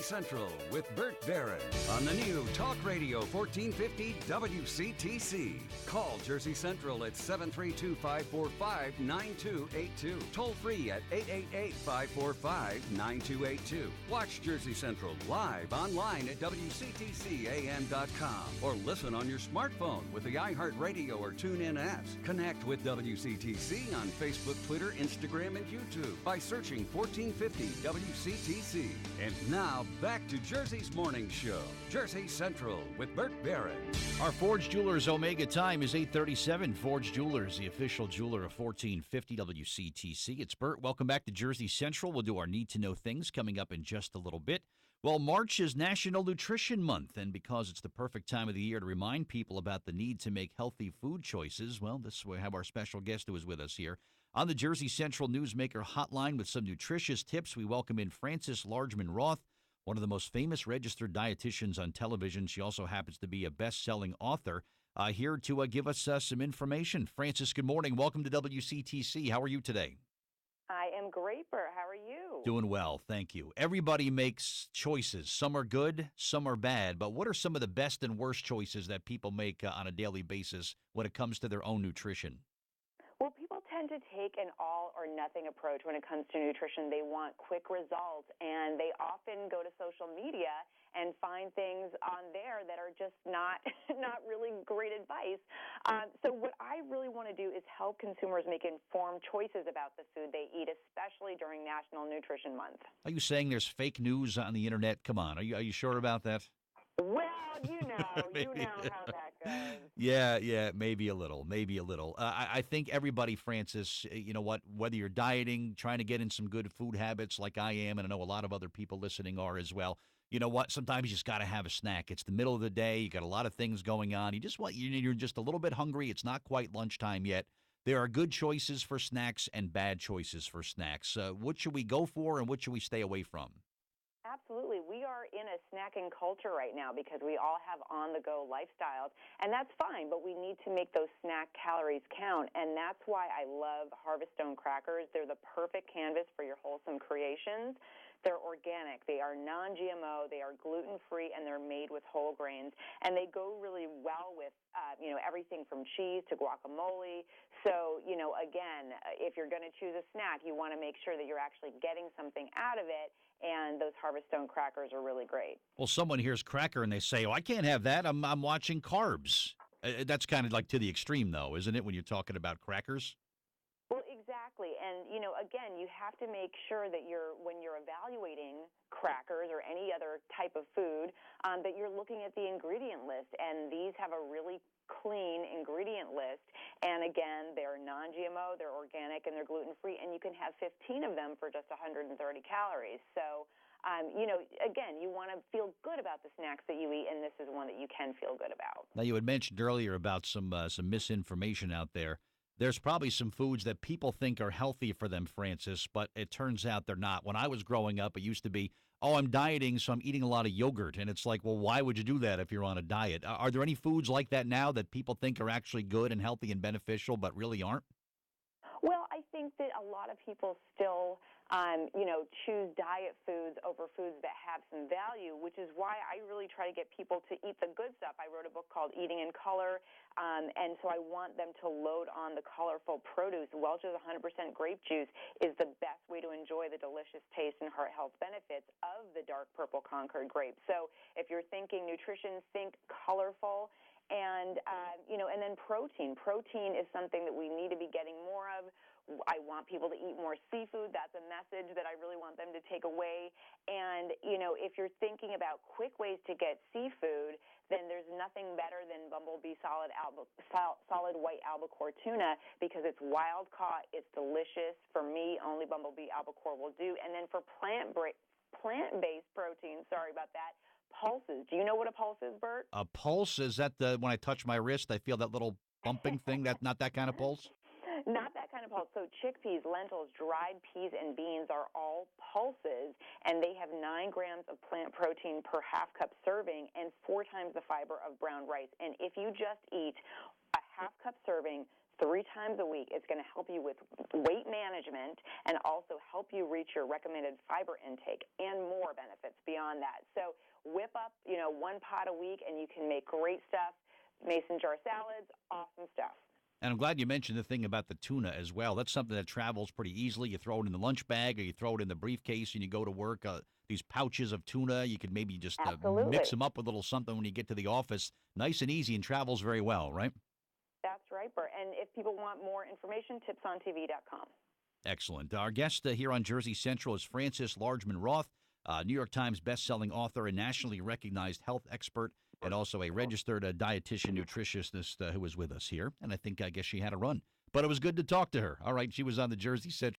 Central with Bert Barron on the new Talk Radio 1450 WCTC. Call Jersey Central at 732-545-9282. Toll free at 888-545-9282. Watch Jersey Central live online at WCTCAM.com or listen on your smartphone with the iHeartRadio or TuneIn apps. Connect with WCTC on Facebook, Twitter, Instagram, and YouTube by searching 1450 WCTC. And now, back to Jersey's Morning Show, Jersey Central with Bert Barron. Our Forge Jewelers Omega time is 8:37. Forge Jewelers, the official jeweler of 1450 WCTC. It's Bert. Welcome back to Jersey Central. We'll do our Need to Know Things coming up in just a little bit. Well, March is National Nutrition Month, and because it's the perfect time of the year to remind people about the need to make healthy food choices, well, we have our special guest who is with us here. On the Jersey Central Newsmaker Hotline with some nutritious tips, we welcome in Frances Largeman-Roth, one of the most famous registered dietitians on television. She also happens to be a best-selling author, here to give us some information. Frances, good morning. Welcome to WCTC. How are you today? I am great, Bert. How are you? Doing well, thank you. Everybody makes choices. Some are good, some are bad. But what are some of the best and worst choices that people make on a daily basis when it comes to their own nutrition? Well, people tend to take an all-or-nothing approach when it comes to nutrition. They want quick results, and they often go to social media and find things on there that are just not really great advice. So what I really want to do is help consumers make informed choices about the food they eat, especially during National Nutrition Month. Are you saying there's fake news on the internet? Come on, are you sure about that? Well, you know how that goes. Yeah, maybe a little. I think everybody, Frances, you know what, whether you're dieting, trying to get in some good food habits like I am, and I know a lot of other people listening are as well, you know what, sometimes you just got to have a snack. It's the middle of the day. You got a lot of things going on. You're just a little bit hungry. It's not quite lunchtime yet. There are good choices for snacks and bad choices for snacks. What should we go for and what should we stay away from? Absolutely. We are in a snacking culture right now because we all have on-the-go lifestyles, and that's fine, but we need to make those snack calories count, and that's why I love Harvest Stone crackers. They're the perfect canvas for your wholesome creations. They're organic. They are non-GMO. They are gluten-free, and they're made with whole grains. And they go really well with, everything from cheese to guacamole. So, again, if you're going to choose a snack, you want to make sure that you're actually getting something out of it, and those Harvest Stone crackers are really great. Well, someone hears cracker and they say, oh, I can't have that. I'm watching carbs. That's kind of like to the extreme, though, isn't it, when you're talking about crackers? Well, exactly. And, again, you have to make sure that when you're evaluating crackers or any other type of food, that you're looking at the ingredient list. And these have a really clean ingredient list. And, again, they're non-GMO, they're organic, and they're gluten-free. And you can have 15 of them for just 130 calories. So, again, you want to feel good about the snacks that you eat, and this is one that you can feel good about. Now, you had mentioned earlier about some misinformation out there. There's probably some foods that people think are healthy for them, Frances, but it turns out they're not. When I was growing up, it used to be, oh, I'm dieting, so I'm eating a lot of yogurt. And it's like, well, why would you do that if you're on a diet? Are there any foods like that now that people think are actually good and healthy and beneficial but really aren't? Well, I think that a lot of people still, choose diet foods over foods that have some value, which is why I really try to get people to eat the good stuff. I wrote a book called Eating in Color, and so I want them to load on the colorful produce. Welch's 100% grape juice is the best way to enjoy the delicious taste and heart health benefits of the dark purple Concord grape. So if you're thinking nutrition, think colorful. And, and then protein. Protein is something that we need to be getting more of. I want people to eat more seafood. That's a message that I really want them to take away. And, if you're thinking about quick ways to get seafood, then there's nothing better than Bumblebee solid white albacore tuna because it's wild caught. It's delicious. For me, only Bumblebee albacore will do. And then for plant-based protein, sorry about that, pulses. Do you know what a pulse is, Bert? A pulse? Is that when I touch my wrist, I feel that little bumping thing? That's not that kind of pulse? Not that kind of pulse. So chickpeas, lentils, dried peas, and beans are all pulses, and they have 9 grams of plant protein per half cup serving and 4 times the fiber of brown rice. And if you just eat a half cup serving, 3 times a week. It's going to help you with weight management and also help you reach your recommended fiber intake and more benefits beyond that. So whip up, 1 pot a week, and you can make great stuff. Mason jar salads, awesome stuff. And I'm glad you mentioned the thing about the tuna as well. That's something that travels pretty easily. You throw it in the lunch bag or you throw it in the briefcase and you go to work. These pouches of tuna, you could maybe just mix them up with a little something when you get to the office. Nice and easy and travels very well, right? That's right, Bert. And if people want more information, tipsontv.com. Excellent. Our guest here on Jersey Central is Frances Largeman-Roth, New York Times bestselling author and nationally recognized health expert, and also a registered dietitian nutritionist who was with us here. And I guess she had a run. But it was good to talk to her. All right, she was on the Jersey Central